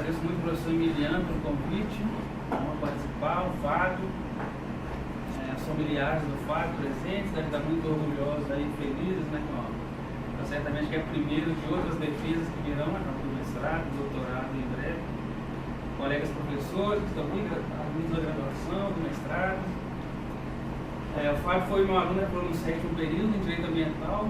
agradeço muito o professor Emiliano pelo convite, vamos participar, o Fábio, os familiares do Fábio presentes, devem estar muito orgulhosos e felizes, né, então, certamente que é o primeiro de outras defesas que virão, né, do mestrado, do doutorado em breve, colegas professores que estão muito alunos da graduação, do mestrado. O Fábio foi meu aluno no sétimo período em Direito Ambiental,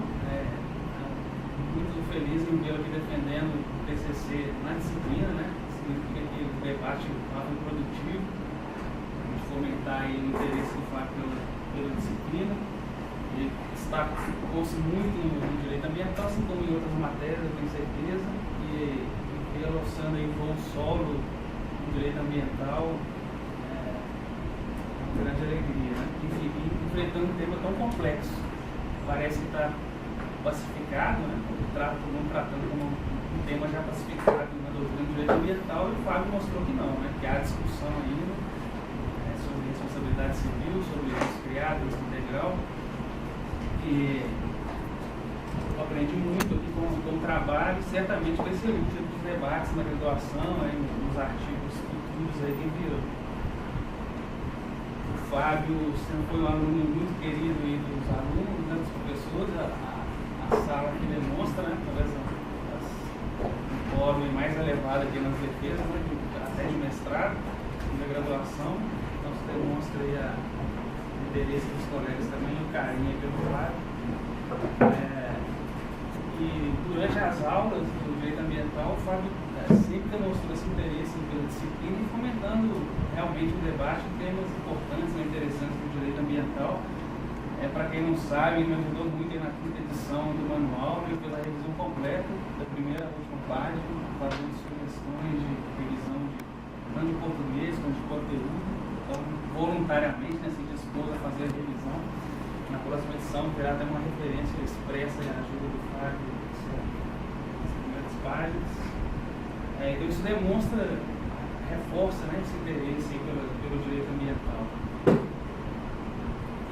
muito feliz em vê-lo aqui defendendo o TCC na disciplina, né? Significa que o debate é muito produtivo, de fomentar aí o interesse do Fábio pela disciplina. Ele destacou-se muito no Direito Ambiental, assim como em outras matérias, eu tenho certeza, e ele alçando aí voo solo no Direito Ambiental, uma grande alegria, né? Enfim, enfrentando um tema tão complexo, parece que está pacificado, né? Não tratando como um tema já pacificado na doutrina do direito ambiental, e o Fábio mostrou que não, né? Que há discussão ainda sobre responsabilidade civil, sobre risco criado, risco integral, e eu aprendi muito aqui com o trabalho, e certamente vai ser útil nos debates na graduação, aí, nos artigos futuros aí que virão. O Fábio sempre foi um aluno muito querido aí dos alunos, né, dos professores, a sala que demonstra, né, talvez o fórum mais elevado aqui nas defesas, né, até de mestrado, da graduação, então se demonstra aí o interesse dos colegas também, o carinho pelo Fábio. E durante as aulas do direito ambiental, o Fábio sempre demonstrou esse interesse pela disciplina e fomentando realmente um debate de temas importantes e interessantes do direito ambiental. Para quem não sabe, ele me ajudou muito na quinta edição do manual, ele fez a revisão completa, da primeira à última página, fazendo sugestões de revisão tanto de português quanto de conteúdo. Então, voluntariamente, se dispôs a fazer a revisão. Na próxima edição, terá até uma referência expressa e a ajuda do Fábio nas primeiras páginas. Então, isso demonstra, reforça, né, esse interesse pelo direito ambiental.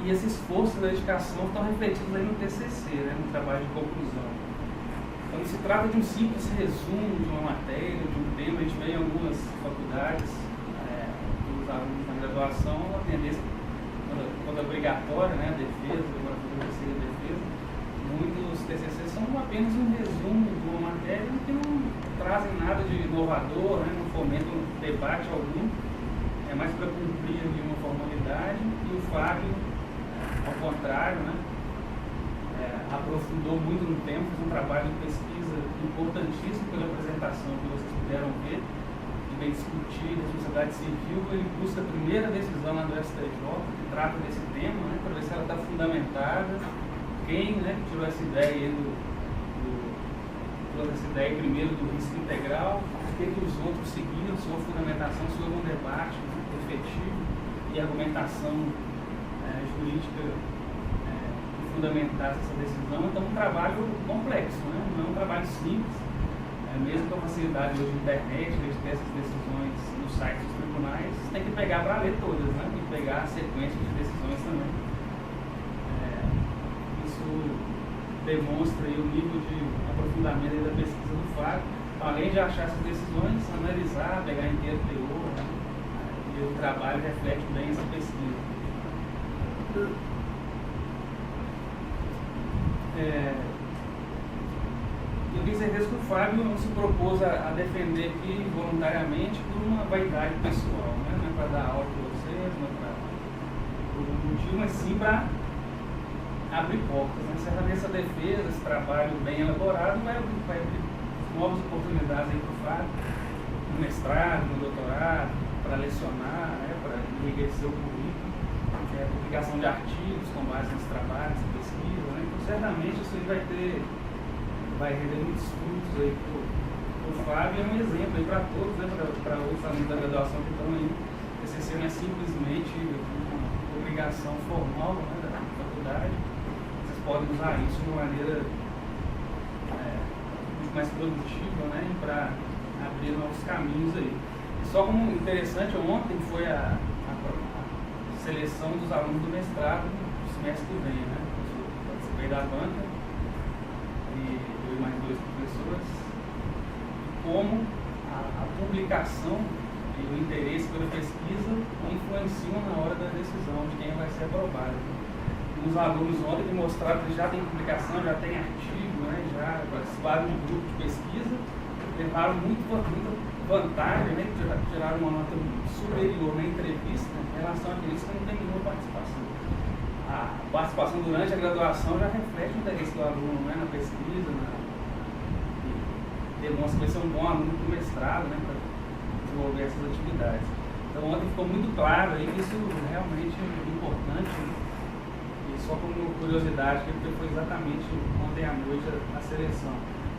E esse esforço da dedicação estão refletidos aí no TCC, né, no trabalho de conclusão. Então, não se trata de um simples resumo de uma matéria, de um tema. A gente vê em algumas faculdades, os alunos na graduação, a tendência, quando é obrigatória, né, a defesa, a defesa, muitos TCCs são apenas um resumo de uma matéria que não trazem nada de inovador, né, não fomentam debate algum, é mais para cumprir ali uma formalidade. E o Fábio, ao contrário, né, aprofundou muito no tempo, fez um trabalho de pesquisa importantíssimo pela apresentação que vocês puderam ver, e vem discutir responsabilidade civil. Ele busca a primeira decisão lá do STJ, que trata desse tema, né, para ver se ela está fundamentada, quem, né, tirou essa ideia primeiro do risco integral, o que os outros seguiram, se houve fundamentação, se houve um debate, né, efetivo e argumentação jurídica que fundamentasse essa decisão. Então, um trabalho complexo, né? Não é um trabalho simples, mesmo com a facilidade hoje da internet, de ter essas decisões nos sites dos tribunais, tem que pegar para ler todas, né? E pegar a sequência de decisões também. Isso demonstra aí o nível de aprofundamento da pesquisa do Fábio, além de achar essas decisões, analisar, pegar inteiro o teor, né? E o trabalho reflete bem essa pesquisa. Eu tenho certeza que o Fábio não se propôs a defender aqui voluntariamente por uma vaidade pessoal, né? Não é para dar aula para vocês, não é por um motivo, mas sim para abrir portas, né? Certamente essa defesa, esse trabalho bem elaborado vai abrir novas oportunidades aí para o Fábio, no mestrado, no doutorado, para lecionar, né? Para enriquecer o currículo. Publicação de artigos com base nesse trabalho, nessa pesquisa, né? Então, certamente isso aí vai render muitos frutos aí para o Fábio. É um exemplo aí para todos, né? Para outros alunos da graduação que estão aí. O TCC não é simplesmente uma obrigação formal, né, da faculdade. Vocês podem usar isso de uma maneira muito mais produtiva, né? Para abrir novos caminhos aí. E só como interessante, ontem foi a seleção dos alunos do mestrado do semestre que vem, né? Eu participei da banca e eu e mais 2 professores. E como a publicação e o interesse pela pesquisa influenciam na hora da decisão de quem vai ser aprovado. Os alunos ontem que mostraram que já tem publicação, já tem artigo, né, já participaram de um grupo de pesquisa, levaram muita vantagem, né, tiraram uma nota superior na entrevista em relação àqueles que não têm nenhuma participação. A participação durante a graduação já reflete o interesse do aluno, né, na pesquisa, demonstra que ele é um bom aluno para o mestrado, né, para desenvolver essas atividades. Então ontem ficou muito claro aí que isso realmente é importante, né? E só como curiosidade, porque foi exatamente ontem à noite a seleção.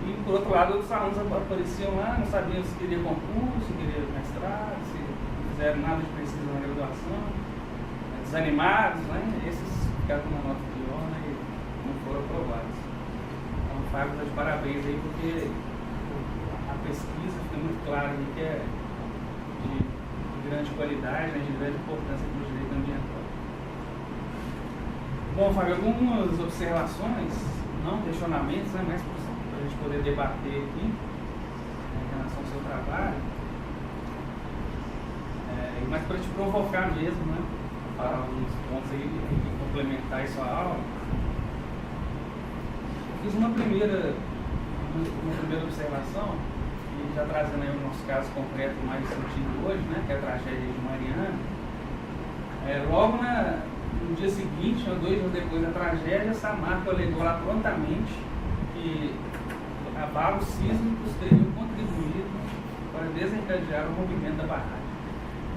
E por outro lado, os alunos apareciam lá, não sabiam se queria concurso, se queria mestrado, se não fizeram nada de pesquisa na graduação, desanimados, né? Esses ficaram com uma nota pior, né, e não foram aprovados. Então o Fábio está de parabéns aí, porque a pesquisa fica muito clara aí que é de grande qualidade, né, de grande importância para o direito ambiental. Bom, Fábio, algumas observações, não questionamentos, né, mas para a gente poder debater aqui em relação ao seu trabalho, mas para te provocar mesmo, né, para alguns pontos aí e complementar aí sua aula. Eu fiz uma primeira observação, e já trazendo aí o nosso caso concreto mais discutido hoje, né, que é a tragédia de Mariana. Logo no dia seguinte, ou 2 dias depois da tragédia, a Samarco alegou lá prontamente que abalos sísmicos teriam contribuído para desencadear o movimento da barragem.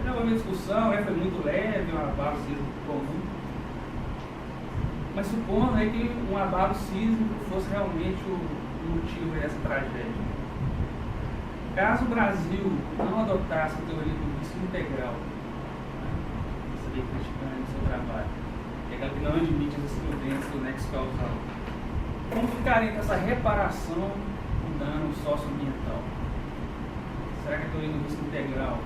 Não houve discussão, foi muito leve, um abalo sísmico comum. Mas supondo que um abalo sísmico fosse realmente o motivo dessa tragédia. Caso o Brasil não adotasse a teoria do risco integral, né, você vem criticando o seu trabalho, que é aquela que não admite as excludentes do nexo causal, como ficaria com essa reparação do dano socioambiental? Será que a teoria do risco integral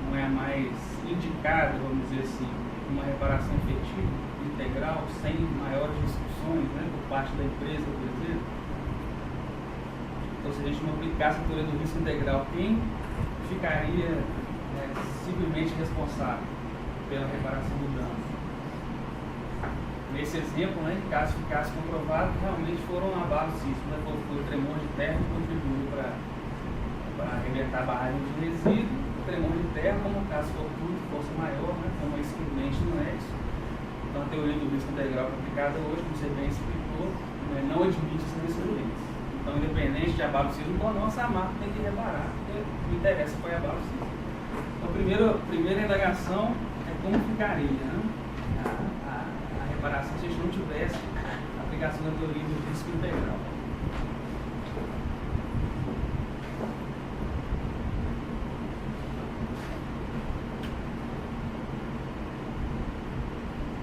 não é a mais indicada, vamos dizer assim, uma reparação efetiva, integral, sem maiores discussões, né, por parte da empresa, por exemplo? Então, se a gente não aplicasse a teoria do risco integral, quem ficaria simplesmente responsável pela reparação do dano? Nesse exemplo, né, caso ficasse comprovado que realmente foram abalos sísmicos, né, foi o tremor de terra que contribuiu para arrebentar a barragem de resíduo, o tremor de terra, como o caso fortuito, fosse maior, né, como excludente no nexo. Então, a teoria do risco integral aplicada hoje, como você bem explicou, não admite essas excludentes. Então, independente de abalo sísmico ou não, essa marca tem que reparar, porque o interesse foi abalo sísmico. Então, a primeira indagação é como ficaria, né, a reparação se a gente não tivesse a aplicação da teoria do risco integral.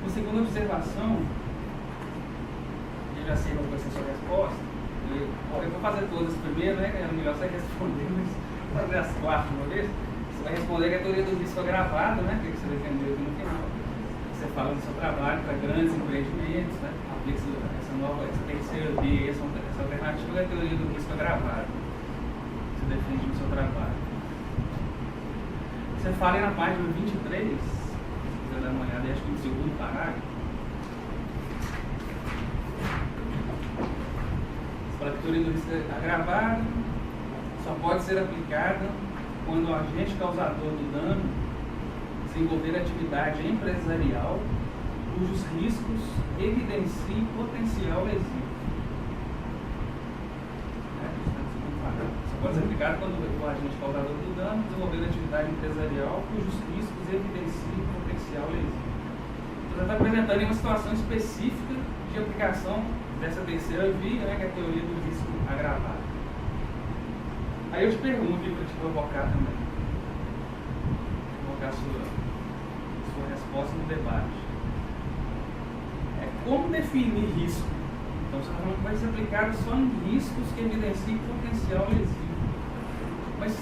A segunda observação, eu já sei qual vai ser a sua resposta. Eu vou fazer todas primeiro, né? Que é melhor você responder, mas vou fazer as 4 de uma vez. Você vai responder que a teoria do risco agravado, né? Que você defendeu aqui no final. Você fala do seu trabalho para grandes empreendimentos, né? Aplica essa terceira via, essa alternativa é a teoria do risco agravado. Você defende no seu trabalho. Você fala aí na página 23. Dar uma olhada, acho que no segundo parágrafo. Você fala que a teoria do risco agravado só pode ser aplicada quando o agente causador do dano desenvolver atividade empresarial cujos riscos evidenciem potencial lesivo. Só pode ser aplicado quando o agente causador do dano desenvolver atividade empresarial cujos riscos evidenciem potencial lesivo. Então, está apresentando uma situação específica de aplicação dessa terceira via, né, que é a teoria do risco agravado. Aí eu te pergunto, para te provocar também, provocar a sua resposta no debate. Como definir risco? Então, você vai ser aplicado só em riscos que evidenciem potencial lesivo. Mas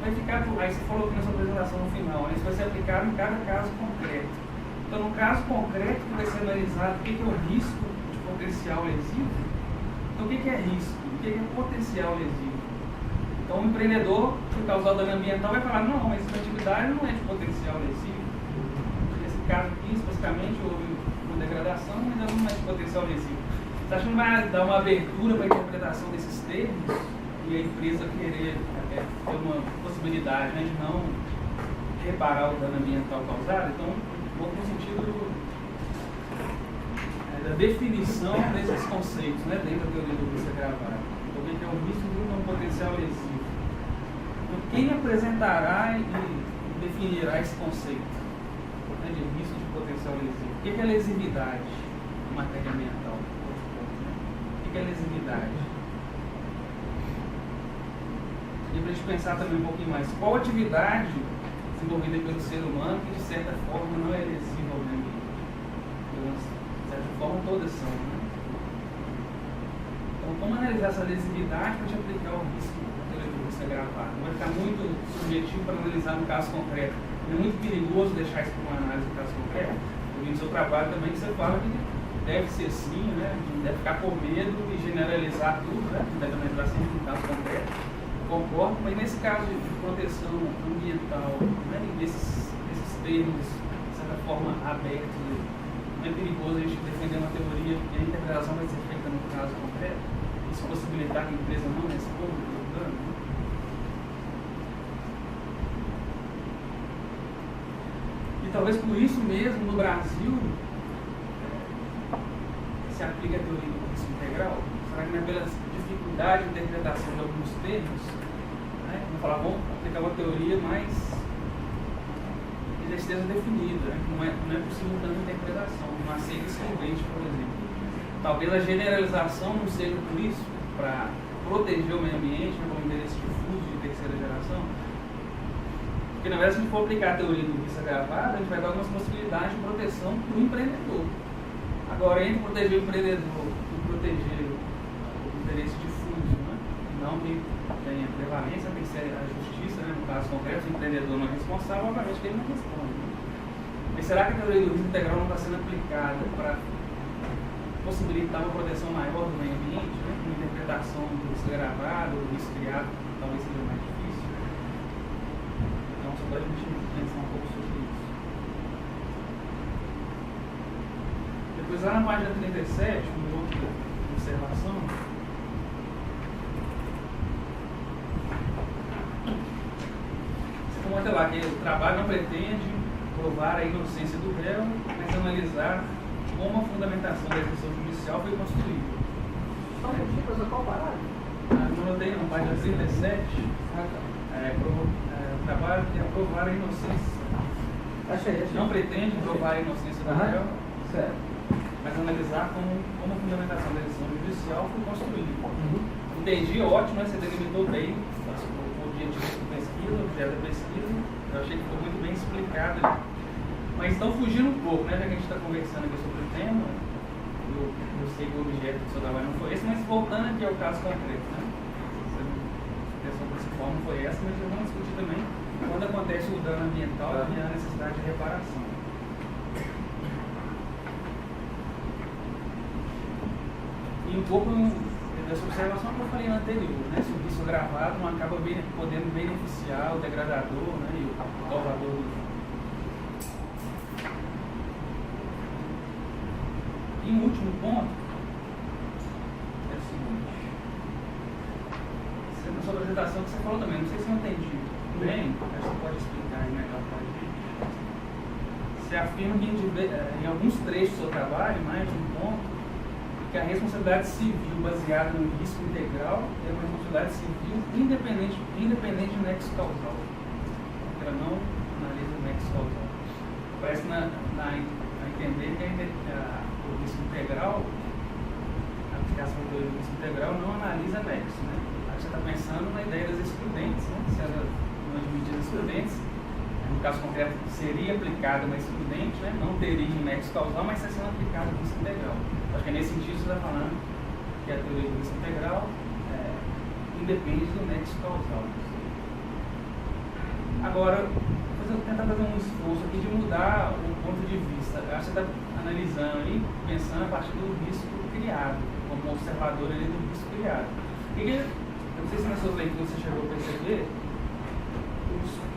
vai ficar, aí você falou na sua apresentação no final, né? Isso vai ser aplicado em cada caso concreto. Então, no caso concreto, vai ser analisado o que é o risco de potencial lesivo. Então, o que é risco? O que é potencial lesivo? Então o empreendedor que causar o dano ambiental vai falar, não, mas essa atividade não é de potencial lesivo. Nesse caso aqui, especificamente, houve uma degradação, mas não é de potencial lesivo. Você acha que não vai dar uma abertura para a interpretação desses termos e a empresa querer ter uma possibilidade, né, de não reparar o dano ambiental causado? Então, vou no sentido da definição desses conceitos, né, dentro da teoria do risco agravado. Então, o que é o risco de um potencial lesivo? Então, quem apresentará e definirá esse conceito, né, de risco de potencial lesivo? O que é lesividade em matéria ambiental? O que é lesividade? E para a gente pensar também um pouquinho mais, qual atividade desenvolvida pelo ser humano que de certa forma não é lesiva ao meio ambiente? De certa forma todas são, né? Então, como analisar essa lesividade para te aplicar o risco do risco agravado? Não vai ficar muito subjetivo para analisar no caso concreto. É muito perigoso deixar isso para uma análise do caso concreto. Eu vi no seu trabalho também que você fala que deve ser assim, né? Não deve ficar com medo e generalizar tudo, né? Não deve analisar sempre no caso concreto. Concordo, mas nesse caso de proteção ambiental, né, desses termos, de certa forma, abertos, não é perigoso a gente defender uma teoria e a interpretação vai ser feita no caso concreto? Isso possibilitar que a empresa não responda pelo dano? E talvez por isso mesmo, no Brasil, se aplica a teoria do risco integral. Será que não é pela dificuldade de interpretação de alguns termos, né? Vamos falar, vamos aplicar uma teoria mais que já esteja definida, né? Não é possível tanta interpretação, uma aceita excludente, por exemplo. Talvez a generalização não seja por isso, para proteger o meio ambiente, né, como interesse difuso de terceira geração. Porque na verdade, se a gente for aplicar a teoria do risco agravado, a gente vai dar algumas possibilidades de proteção para o empreendedor. Agora, entre proteger o empreendedor e proteger o interesse difuso, né? Não que tenha prevalência, tem que ser a justiça, né? No caso concreto, se o empreendedor não é responsável, obviamente que ele não responde. Né? Mas será que a teoria do risco integral não está sendo aplicada para possibilitar uma proteção maior do meio ambiente, né? Uma interpretação do risco agravado, do risco criado, talvez seja mais difícil? Então, só para a gente pensar um pouco sobre isso. Depois, lá na página 37, uma outra observação. Você comenta lá que o trabalho não pretende provar a inocência do réu, mas analisar como a fundamentação da execução judicial foi construída. Só um pouquinho, professor, qual parágrafo? Não notei, na página 37, o trabalho é provar a inocência. Achei. Não pretende provar a inocência do réu. Certo. Mas analisar como a fundamentação da decisão judicial foi construída. Entendi, ótimo, né? Você delimitou bem o objetivo da pesquisa, o objeto da pesquisa. Eu achei que ficou muito bem explicado ali. Mas então, fugindo um pouco, né? Já que a gente está conversando aqui sobre o tema, eu sei que o objeto do seu trabalho não foi esse, mas voltando aqui ao caso concreto, né? A intenção principal não foi essa, mas vamos discutir também quando acontece o dano ambiental e a necessidade de reparação. E um pouco dessa observação que eu falei anterior, né? Se o risco agravado não acaba podendo beneficiar o degradador, né? E o salvador do. E um último ponto é o seguinte: na sua apresentação que você falou também, não sei se eu entendi bem, acho que você pode explicar aí melhor para a gente. Você afirma que em alguns trechos do seu trabalho, mais de um ponto, que a responsabilidade civil baseada no risco integral é uma responsabilidade civil independente do nexo causal. Ela não analisa o nexo causal. Parece a entender que o risco integral, a aplicação do risco integral não analisa nexo, né? Aí você está pensando na ideia das excludentes, né? Se ela não é de medidas excludentes, no caso concreto seria aplicada uma excludente, né? Não teria um nexo causal, mas está sendo aplicado o risco integral. Acho que é nesse sentido que você está falando que a teoria do risco integral independe do nexo causal. Agora, vou tentar fazer um esforço aqui de mudar o ponto de vista. Acho que você está analisando e pensando a partir do risco criado, como observador ali do risco criado. O que Eu não sei se nas suas leituras você chegou a perceber,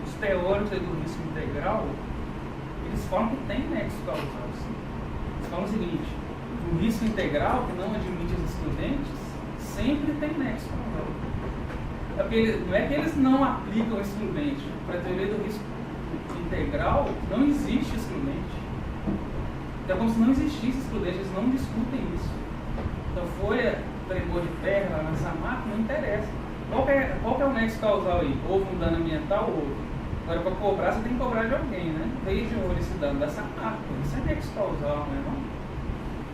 os teóricos aí do risco integral, eles falam que tem nexo causal, sim. Eles falam o seguinte: o risco integral, que não admite os excludentes, sempre tem nexo causal. Não é que eles não aplicam excludente. Para a teoria do risco integral, não existe excludente. Então é como se não existisse excludente, eles não discutem isso. Então folha, tremor de terra, lá nessa máquina, não interessa. Qual que é o nexo causal aí? Houve um dano ambiental ou outro. Agora, para cobrar, você tem que cobrar de alguém, né? Veio de onde esse dano dessa máquina. Isso é nexo causal, não é não?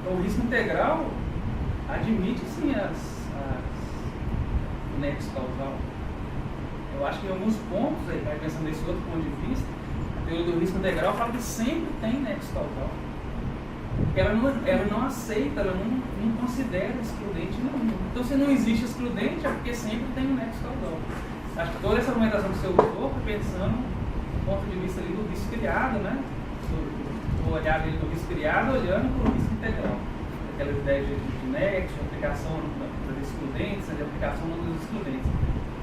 Então o risco integral admite sim o nexo causal. Eu acho que em alguns pontos, aí, pensando nesse outro ponto de vista, a teoria do risco integral fala que sempre tem nexo causal. Porque ela não aceita, ela não considera excludente nenhum. Então, se não existe excludente, é porque sempre tem um nexo causal. Acho que toda essa argumentação que você usou foi pensando do ponto de vista ali do risco criado, né? Do olhar ali do risco criado, olhando para o risco integral. Aquela ideia de nexo, de aplicação dos excludentes, de aplicação dos excludentes.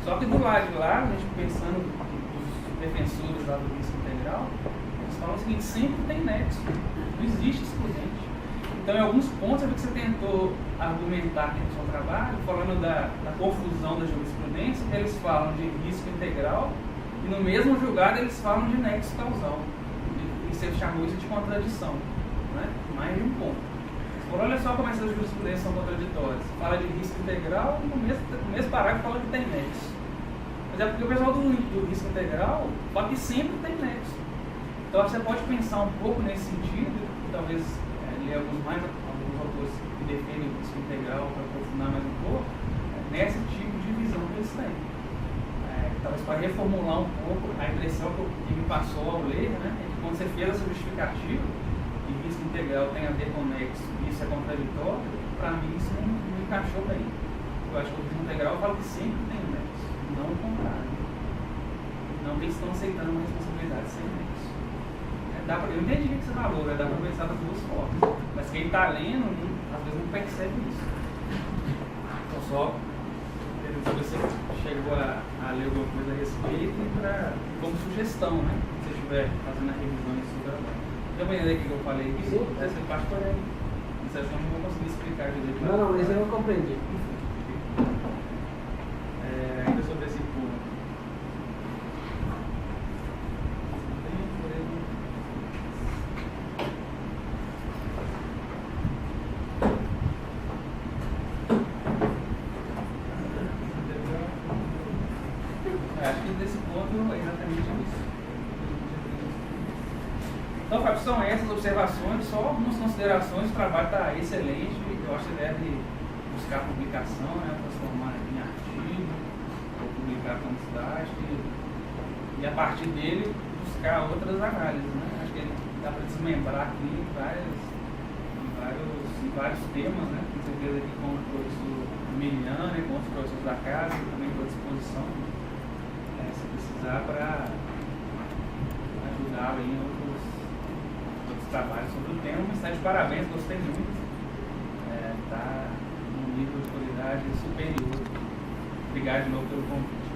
Só que do lado de lá, a gente pensando nos defensores lá do risco integral, eles falam o seguinte: sempre tem nexo, não existe excludente. Então, em alguns pontos, eu vi que você tentou argumentar aqui no seu trabalho, falando da confusão da jurisprudência, que eles falam de risco integral, e no mesmo julgado eles falam de nexo causal. E você chamou isso de contradição, né? Mais de um ponto. Por olha só como essas jurisprudências são contraditórias. Fala de risco integral e no mesmo parágrafo fala que tem nexo. Mas é porque o pessoal do risco integral fala que sempre tem nexo. Então você pode pensar um pouco nesse sentido, talvez ler alguns autores que defendem o risco integral para aprofundar mais um pouco, nesse tipo de visão que eles têm. Talvez para reformular um pouco a impressão que me passou ao ler, né, é que quando você fez essa justificativa, e risco integral tem a ver com nexo, e isso é contraditório, para mim isso não encaixou bem. Eu acho que o risco integral fala que sempre tem um nexo, não o contrário. Não que eles estão aceitando uma responsabilidade sem nexo. Eu entendi o que você falou, dá para pensar das duas formas. Mas quem está lendo, às vezes não percebe isso. Então só quero saber se você chegou a ler alguma coisa a respeito e como sugestão, né? Se você estiver fazendo a revisão do seu trabalho. Deu uma ideia do que eu falei aqui? Sim. Essa parte foi aí. Essa eu não vou conseguir explicar direito. Não, mas eu não compreendi. Ainda sobre esse ponto. Acho que desse ponto é exatamente isso. Então, Fábio, são essas observações, só algumas considerações. O trabalho está excelente, eu acho que você deve buscar publicação, né, transformar em artigo, ou publicar como cidade, e a partir dele buscar outras análises. Né? Acho que dá para desmembrar aqui em vários temas, né? Com certeza aqui com o professor Emiliano, né, com os professores da casa, que também estou à disposição, se precisar, para ajudá-lo em outros trabalhos sobre o tema. Mas está de parabéns, gostei muito. Está num nível de qualidade superior. Obrigado de novo pelo convite.